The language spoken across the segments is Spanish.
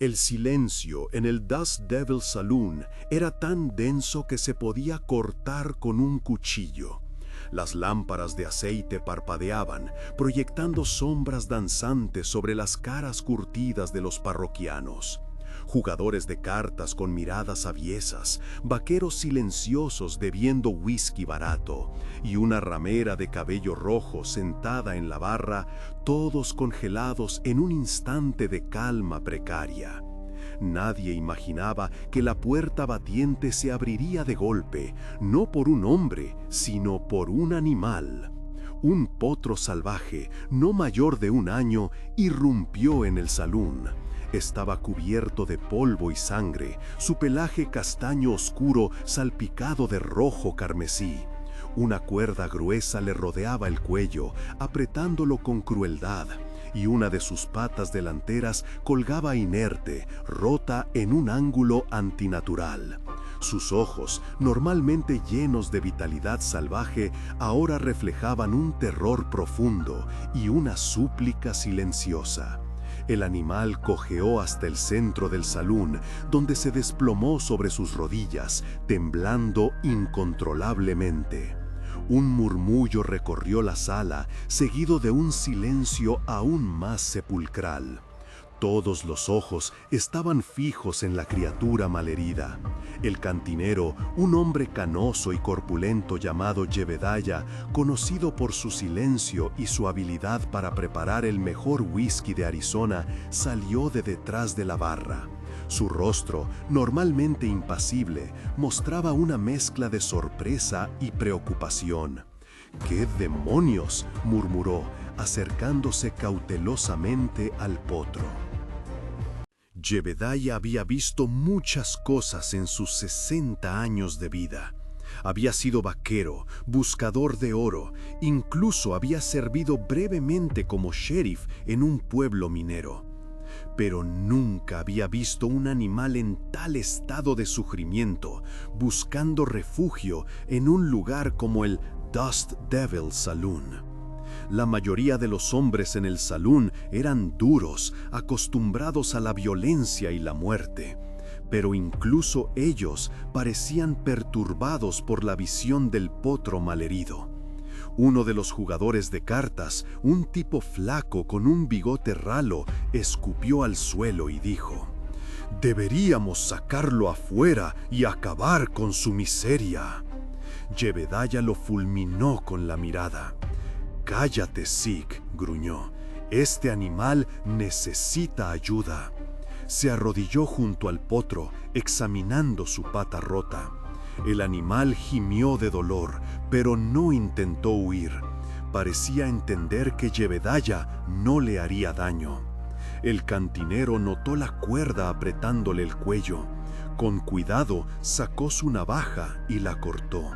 El silencio en el Dust Devil Saloon era tan denso que se podía cortar con un cuchillo. Las lámparas de aceite parpadeaban, proyectando sombras danzantes sobre las caras curtidas de los parroquianos. Jugadores de cartas con miradas aviesas, vaqueros silenciosos bebiendo whisky barato, y una ramera de cabello rojo sentada en la barra, todos congelados en un instante de calma precaria. Nadie imaginaba que la puerta batiente se abriría de golpe, no por un hombre, sino por un animal. Un potro salvaje, no mayor de 1 año, irrumpió en el salón. Estaba cubierto de polvo y sangre, su pelaje castaño oscuro salpicado de rojo carmesí. Una cuerda gruesa le rodeaba el cuello, apretándolo con crueldad, y una de sus patas delanteras colgaba inerte, rota en un ángulo antinatural. Sus ojos, normalmente llenos de vitalidad salvaje, ahora reflejaban un terror profundo y una súplica silenciosa. El animal cojeó hasta el centro del salón, donde se desplomó sobre sus rodillas, temblando incontrolablemente. Un murmullo recorrió la sala, seguido de un silencio aún más sepulcral. Todos los ojos estaban fijos en la criatura malherida. El cantinero, un hombre canoso y corpulento llamado Jebediah, conocido por su silencio y su habilidad para preparar el mejor whisky de Arizona, salió de detrás de la barra. Su rostro, normalmente impasible, mostraba una mezcla de sorpresa y preocupación. «¿Qué demonios?», murmuró, acercándose cautelosamente al potro. Jebediah había visto muchas cosas en sus 60 años de vida. Había sido vaquero, buscador de oro, incluso había servido brevemente como sheriff en un pueblo minero. Pero nunca había visto un animal en tal estado de sufrimiento, buscando refugio en un lugar como el Dust Devil Saloon. La mayoría de los hombres en el salón eran duros, acostumbrados a la violencia y la muerte, pero incluso ellos parecían perturbados por la visión del potro malherido. Uno de los jugadores de cartas, un tipo flaco con un bigote ralo, escupió al suelo y dijo: «Deberíamos sacarlo afuera y acabar con su miseria». Jebediah lo fulminó con la mirada. «Cállate, Zeke», gruñó. «Este animal necesita ayuda». Se arrodilló junto al potro, examinando su pata rota. El animal gimió de dolor, pero no intentó huir. Parecía entender que Jebediah no le haría daño. El cantinero notó la cuerda apretándole el cuello. Con cuidado sacó su navaja y la cortó.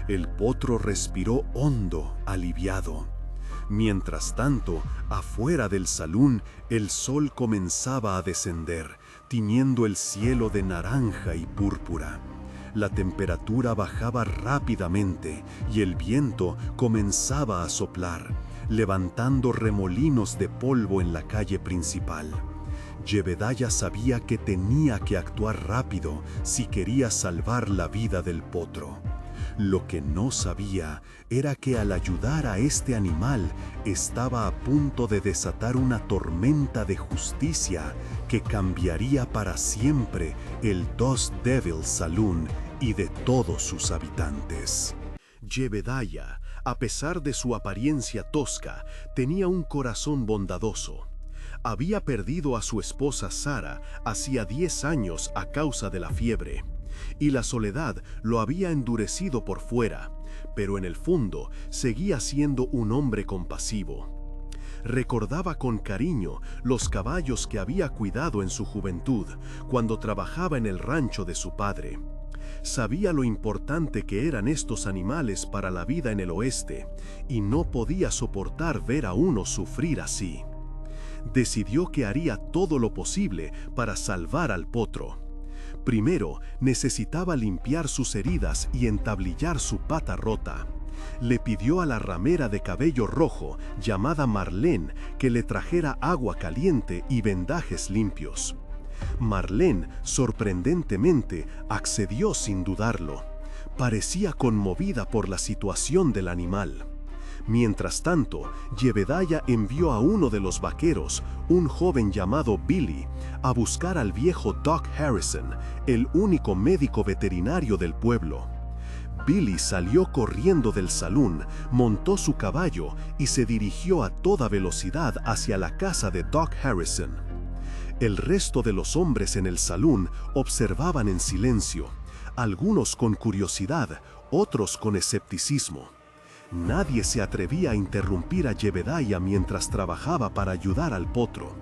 El potro respiró hondo, aliviado. Mientras tanto, afuera del salón, el sol comenzaba a descender, tiñendo el cielo de naranja y púrpura. La temperatura bajaba rápidamente y el viento comenzaba a soplar, levantando remolinos de polvo en la calle principal. Jebediah sabía que tenía que actuar rápido si quería salvar la vida del potro. Lo que no sabía era que al ayudar a este animal estaba a punto de desatar una tormenta de justicia que cambiaría para siempre el Dust Devil Saloon y de todos sus habitantes. Jebediah, a pesar de su apariencia tosca, tenía un corazón bondadoso. Había perdido a su esposa Sarah hacía 10 años a causa de la fiebre, y la soledad lo había endurecido por fuera, pero en el fondo seguía siendo un hombre compasivo. Recordaba con cariño los caballos que había cuidado en su juventud, cuando trabajaba en el rancho de su padre. Sabía lo importante que eran estos animales para la vida en el oeste, y no podía soportar ver a uno sufrir así. Decidió que haría todo lo posible para salvar al potro. Primero, necesitaba limpiar sus heridas y entablillar su pata rota. Le pidió a la ramera de cabello rojo, llamada Marlene, que le trajera agua caliente y vendajes limpios. Marlene, sorprendentemente, accedió sin dudarlo. Parecía conmovida por la situación del animal. Mientras tanto, Jebediah envió a uno de los vaqueros, un joven llamado Billy, a buscar al viejo Doc Harrison, el único médico veterinario del pueblo. Billy salió corriendo del salón, montó su caballo y se dirigió a toda velocidad hacia la casa de Doc Harrison. El resto de los hombres en el salón observaban en silencio, algunos con curiosidad, otros con escepticismo. Nadie se atrevía a interrumpir a Jebediah mientras trabajaba para ayudar al potro.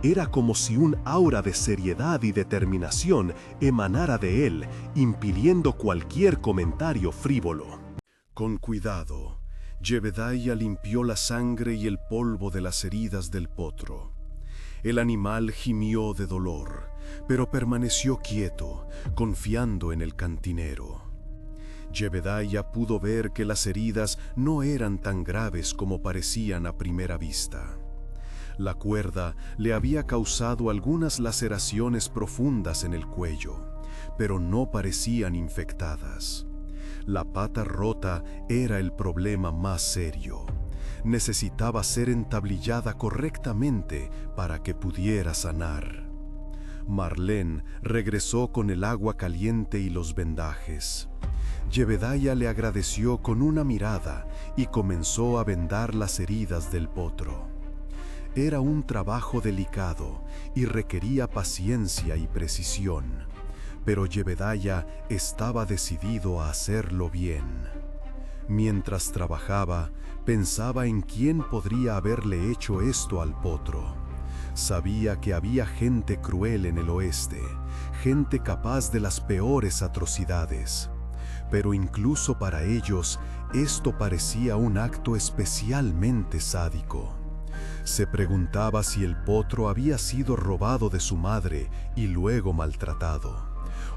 Era como si un aura de seriedad y determinación emanara de él, impidiendo cualquier comentario frívolo. Con cuidado, Jebediah limpió la sangre y el polvo de las heridas del potro. El animal gimió de dolor, pero permaneció quieto, confiando en el cantinero. Jebediah pudo ver que las heridas no eran tan graves como parecían a primera vista. La cuerda le había causado algunas laceraciones profundas en el cuello, pero no parecían infectadas. La pata rota era el problema más serio. Necesitaba ser entablillada correctamente para que pudiera sanar. Marlene regresó con el agua caliente y los vendajes. Jebediah le agradeció con una mirada y comenzó a vendar las heridas del potro. Era un trabajo delicado y requería paciencia y precisión, pero Jebediah estaba decidido a hacerlo bien. Mientras trabajaba, pensaba en quién podría haberle hecho esto al potro. Sabía que había gente cruel en el oeste, gente capaz de las peores atrocidades. Pero incluso para ellos, esto parecía un acto especialmente sádico. Se preguntaba si el potro había sido robado de su madre y luego maltratado,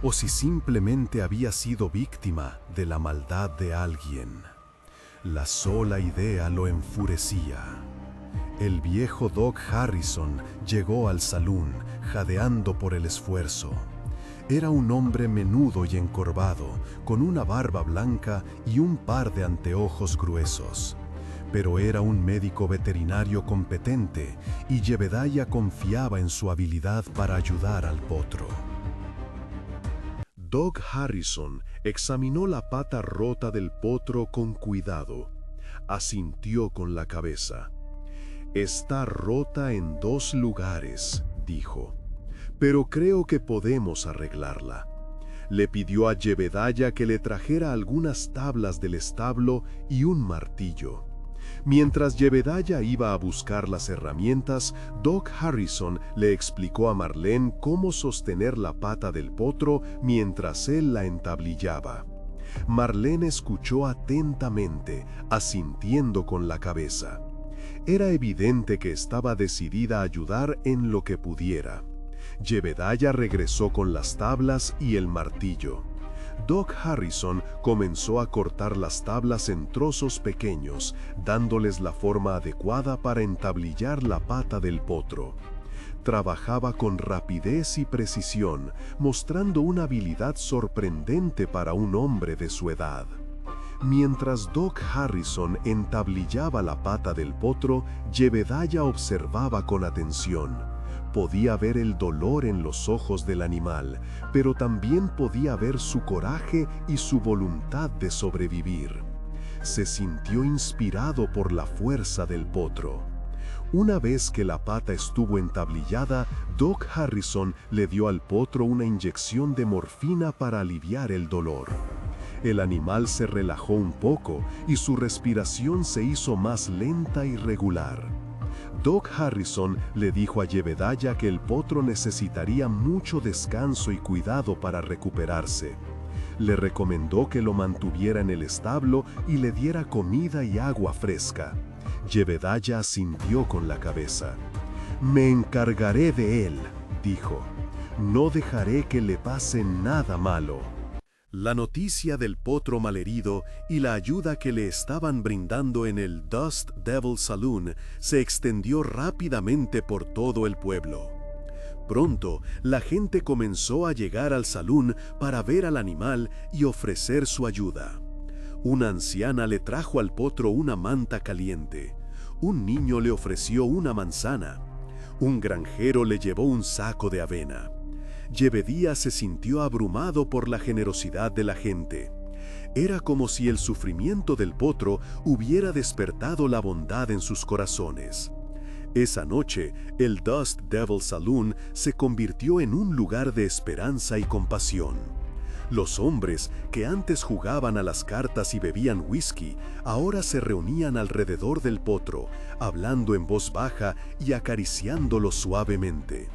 o si simplemente había sido víctima de la maldad de alguien. La sola idea lo enfurecía. El viejo Doc Harrison llegó al salón, jadeando por el esfuerzo. Era un hombre menudo y encorvado, con una barba blanca y un par de anteojos gruesos. Pero era un médico veterinario competente y Jebediah confiaba en su habilidad para ayudar al potro. Doc Harrison examinó la pata rota del potro con cuidado. Asintió con la cabeza. «Está rota en 2 lugares», dijo. «Pero creo que podemos arreglarla». Le pidió a Jebediah que le trajera algunas tablas del establo y un martillo. Mientras Jebediah iba a buscar las herramientas, Doc Harrison le explicó a Marlene cómo sostener la pata del potro mientras él la entablillaba. Marlene escuchó atentamente, asintiendo con la cabeza. Era evidente que estaba decidida a ayudar en lo que pudiera. Jebediah regresó con las tablas y el martillo. Doc Harrison comenzó a cortar las tablas en trozos pequeños, dándoles la forma adecuada para entablillar la pata del potro. Trabajaba con rapidez y precisión, mostrando una habilidad sorprendente para un hombre de su edad. Mientras Doc Harrison entablillaba la pata del potro, Jebediah observaba con atención. Podía ver el dolor en los ojos del animal, pero también podía ver su coraje y su voluntad de sobrevivir. Se sintió inspirado por la fuerza del potro. Una vez que la pata estuvo entablillada, Doc Harrison le dio al potro una inyección de morfina para aliviar el dolor. El animal se relajó un poco y su respiración se hizo más lenta y regular. Doc Harrison le dijo a Jebediah que el potro necesitaría mucho descanso y cuidado para recuperarse. Le recomendó que lo mantuviera en el establo y le diera comida y agua fresca. Jebediah asintió con la cabeza. «Me encargaré de él», dijo. «No dejaré que le pase nada malo». La noticia del potro malherido y la ayuda que le estaban brindando en el Dust Devil Saloon se extendió rápidamente por todo el pueblo. Pronto, la gente comenzó a llegar al salón para ver al animal y ofrecer su ayuda. Una anciana le trajo al potro una manta caliente. Un niño le ofreció una manzana. Un granjero le llevó un saco de avena. Yebedía se sintió abrumado por la generosidad de la gente. Era como si el sufrimiento del potro hubiera despertado la bondad en sus corazones. Esa noche, el Dust Devil Saloon se convirtió en un lugar de esperanza y compasión. Los hombres, que antes jugaban a las cartas y bebían whisky, ahora se reunían alrededor del potro, hablando en voz baja y acariciándolo suavemente.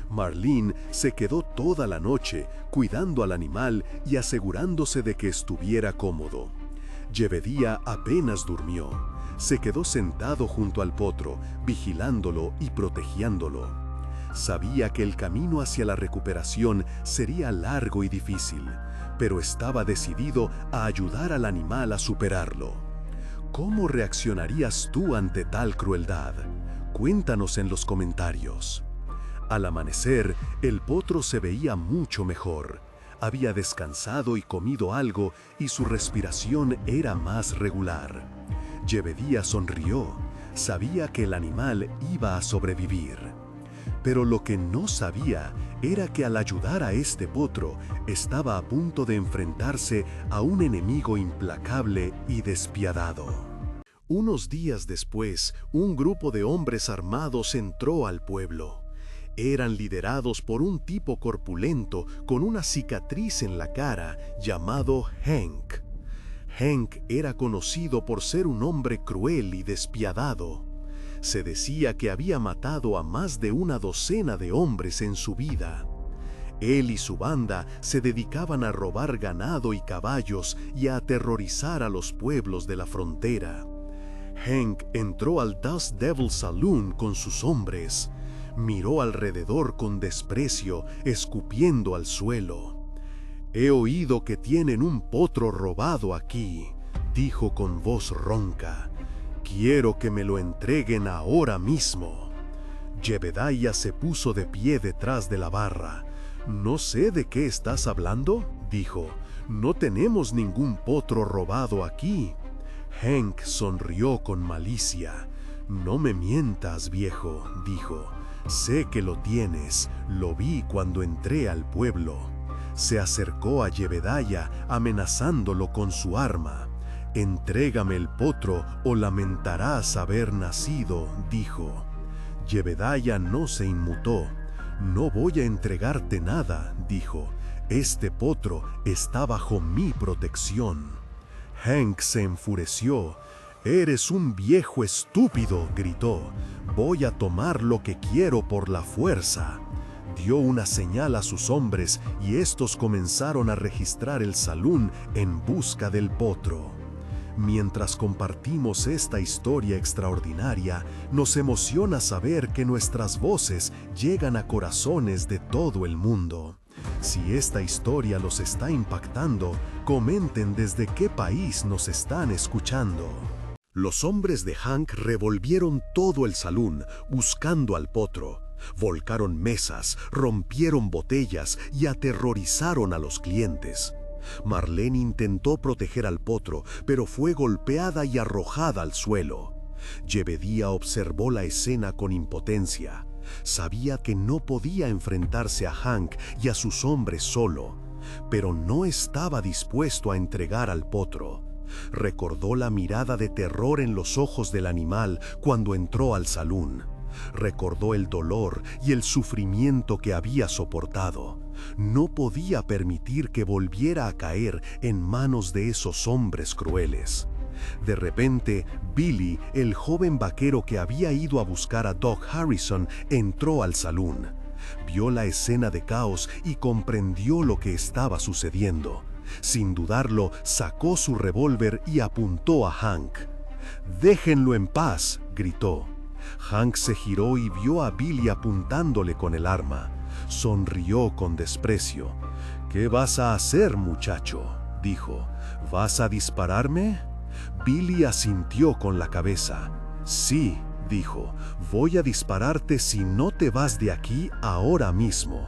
Marlene se quedó toda la noche cuidando al animal y asegurándose de que estuviera cómodo. Yebedía apenas durmió. Se quedó sentado junto al potro, vigilándolo y protegiéndolo. Sabía que el camino hacia la recuperación sería largo y difícil, pero estaba decidido a ayudar al animal a superarlo. ¿Cómo reaccionarías tú ante tal crueldad? Cuéntanos en los comentarios. Al amanecer, el potro se veía mucho mejor. Había descansado y comido algo y su respiración era más regular. Yebedía sonrió. Sabía que el animal iba a sobrevivir. Pero lo que no sabía era que al ayudar a este potro, estaba a punto de enfrentarse a un enemigo implacable y despiadado. Unos días después, un grupo de hombres armados entró al pueblo. Eran liderados por un tipo corpulento con una cicatriz en la cara llamado Hank. Hank era conocido por ser un hombre cruel y despiadado. Se decía que había matado a más de una docena de hombres en su vida. Él y su banda se dedicaban a robar ganado y caballos y a aterrorizar a los pueblos de la frontera. Hank entró al Dust Devil Saloon con sus hombres. Miró alrededor con desprecio, escupiendo al suelo. «He oído que tienen un potro robado aquí», dijo con voz ronca. «Quiero que me lo entreguen ahora mismo». Yebedaya se puso de pie detrás de la barra. «No sé de qué estás hablando», dijo. «No tenemos ningún potro robado aquí». Hank sonrió con malicia. «No me mientas, viejo», dijo. «Sé que lo tienes, lo vi cuando entré al pueblo». Se acercó a Yebedaya amenazándolo con su arma. «Entrégame el potro o lamentarás haber nacido», dijo. Yebedaya no se inmutó. «No voy a entregarte nada», dijo. «Este potro está bajo mi protección». Hank se enfureció. «Eres un viejo estúpido», gritó. «Voy a tomar lo que quiero por la fuerza». Dio una señal a sus hombres y estos comenzaron a registrar el salón en busca del potro. Mientras compartimos esta historia extraordinaria, nos emociona saber que nuestras voces llegan a corazones de todo el mundo. Si esta historia los está impactando, comenten desde qué país nos están escuchando. Los hombres de Hank revolvieron todo el salón buscando al potro. Volcaron mesas, rompieron botellas y aterrorizaron a los clientes. Marlene intentó proteger al potro, pero fue golpeada y arrojada al suelo. Yebedía observó la escena con impotencia. Sabía que no podía enfrentarse a Hank y a sus hombres solo, pero no estaba dispuesto a entregar al potro. Recordó la mirada de terror en los ojos del animal cuando entró al salón. Recordó el dolor y el sufrimiento que había soportado. No podía permitir que volviera a caer en manos de esos hombres crueles. De repente, Billy, el joven vaquero que había ido a buscar a Doc Harrison, entró al salón. Vio la escena de caos y comprendió lo que estaba sucediendo. Sin dudarlo, sacó su revólver y apuntó a Hank. «Déjenlo en paz», gritó. Hank se giró y vio a Billy apuntándole con el arma. Sonrió con desprecio. «¿Qué vas a hacer, muchacho?», dijo. «¿Vas a dispararme?». Billy asintió con la cabeza. «Sí», dijo, voy a dispararte si no te vas de aquí ahora mismo.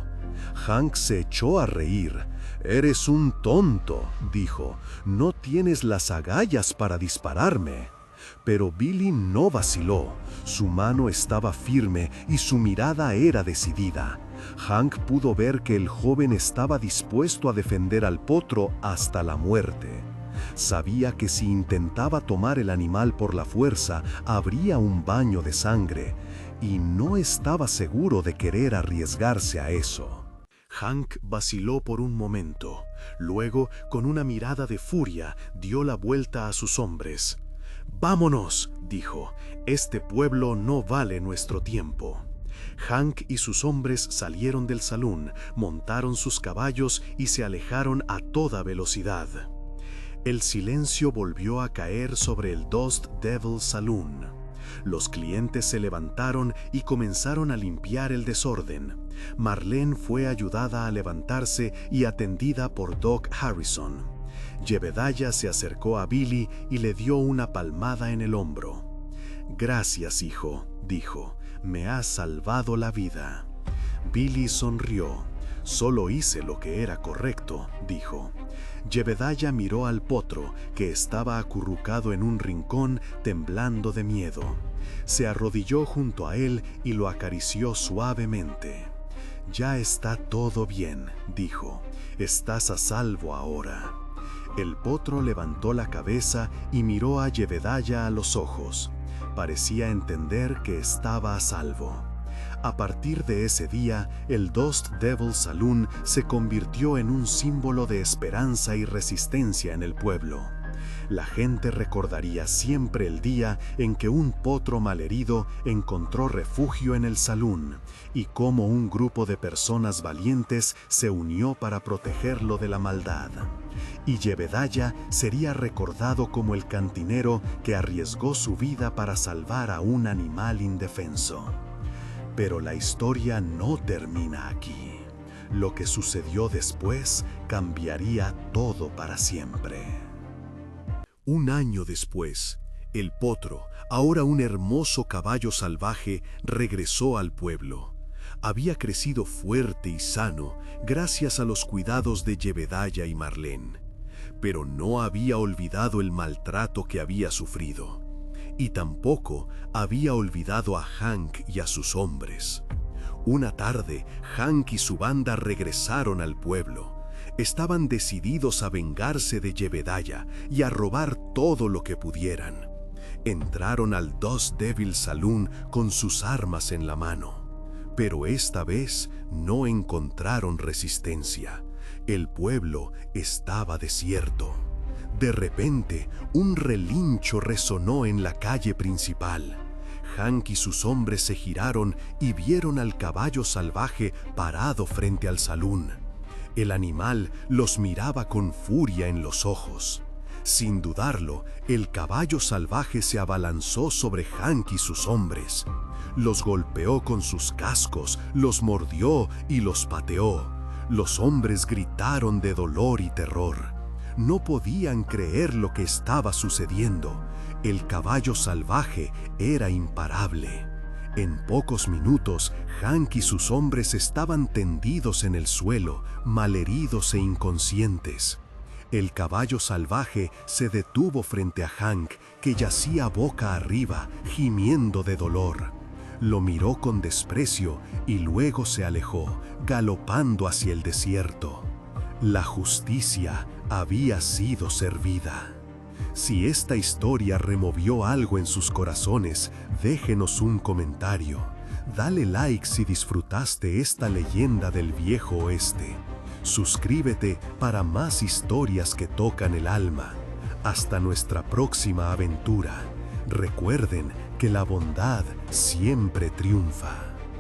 Hank se echó a reír. Eres un tonto, dijo, no tienes las agallas para dispararme. Pero Billy no vaciló, su mano estaba firme y su mirada era decidida. Hank pudo ver que el joven estaba dispuesto a defender al potro hasta la muerte. Sabía que si intentaba tomar el animal por la fuerza, habría un baño de sangre, y no estaba seguro de querer arriesgarse a eso. Hank vaciló por un momento. Luego, con una mirada de furia, dio la vuelta a sus hombres. «Vámonos», dijo, «este pueblo no vale nuestro tiempo». Hank y sus hombres salieron del salón, montaron sus caballos y se alejaron a toda velocidad. El silencio volvió a caer sobre el Dust Devil Saloon. Los clientes se levantaron y comenzaron a limpiar el desorden. Marlene fue ayudada a levantarse y atendida por Doc Harrison. Jebediah se acercó a Billy y le dio una palmada en el hombro. «Gracias, hijo», dijo, «me has salvado la vida». Billy sonrió. «Solo hice lo que era correcto», dijo. Jebediah miró al potro, que estaba acurrucado en un rincón, temblando de miedo. Se arrodilló junto a él y lo acarició suavemente. «Ya está todo bien», dijo. «Estás a salvo ahora». El potro levantó la cabeza y miró a Jebediah a los ojos. Parecía entender que estaba a salvo. A partir de ese día, el Dust Devil Saloon se convirtió en un símbolo de esperanza y resistencia en el pueblo. La gente recordaría siempre el día en que un potro malherido encontró refugio en el salón y cómo un grupo de personas valientes se unió para protegerlo de la maldad. Y Jebediah sería recordado como el cantinero que arriesgó su vida para salvar a un animal indefenso. Pero la historia no termina aquí. Lo que sucedió después cambiaría todo para siempre. Un año después, el potro, ahora un hermoso caballo salvaje, regresó al pueblo. Había crecido fuerte y sano gracias a los cuidados de Jebediah y Marlene. Pero no había olvidado el maltrato que había sufrido. Y tampoco había olvidado a Hank y a sus hombres. Una tarde, Hank y su banda regresaron al pueblo. Estaban decididos a vengarse de Jebediah y a robar todo lo que pudieran. Entraron al Dust Devil Saloon con sus armas en la mano. Pero esta vez no encontraron resistencia. El pueblo estaba desierto. De repente, un relincho resonó en la calle principal. Hank y sus hombres se giraron y vieron al caballo salvaje parado frente al salón. El animal los miraba con furia en los ojos. Sin dudarlo, el caballo salvaje se abalanzó sobre Hank y sus hombres. Los golpeó con sus cascos, los mordió y los pateó. Los hombres gritaron de dolor y terror. No podían creer lo que estaba sucediendo. El caballo salvaje era imparable. En pocos minutos, Hank y sus hombres estaban tendidos en el suelo, malheridos e inconscientes. El caballo salvaje se detuvo frente a Hank, que yacía boca arriba, gimiendo de dolor. Lo miró con desprecio y luego se alejó, galopando hacia el desierto. La justicia había sido servida. Si esta historia removió algo en sus corazones, déjenos un comentario. Dale like si disfrutaste esta leyenda del viejo oeste. Suscríbete para más historias que tocan el alma. Hasta nuestra próxima aventura. Recuerden que la bondad siempre triunfa.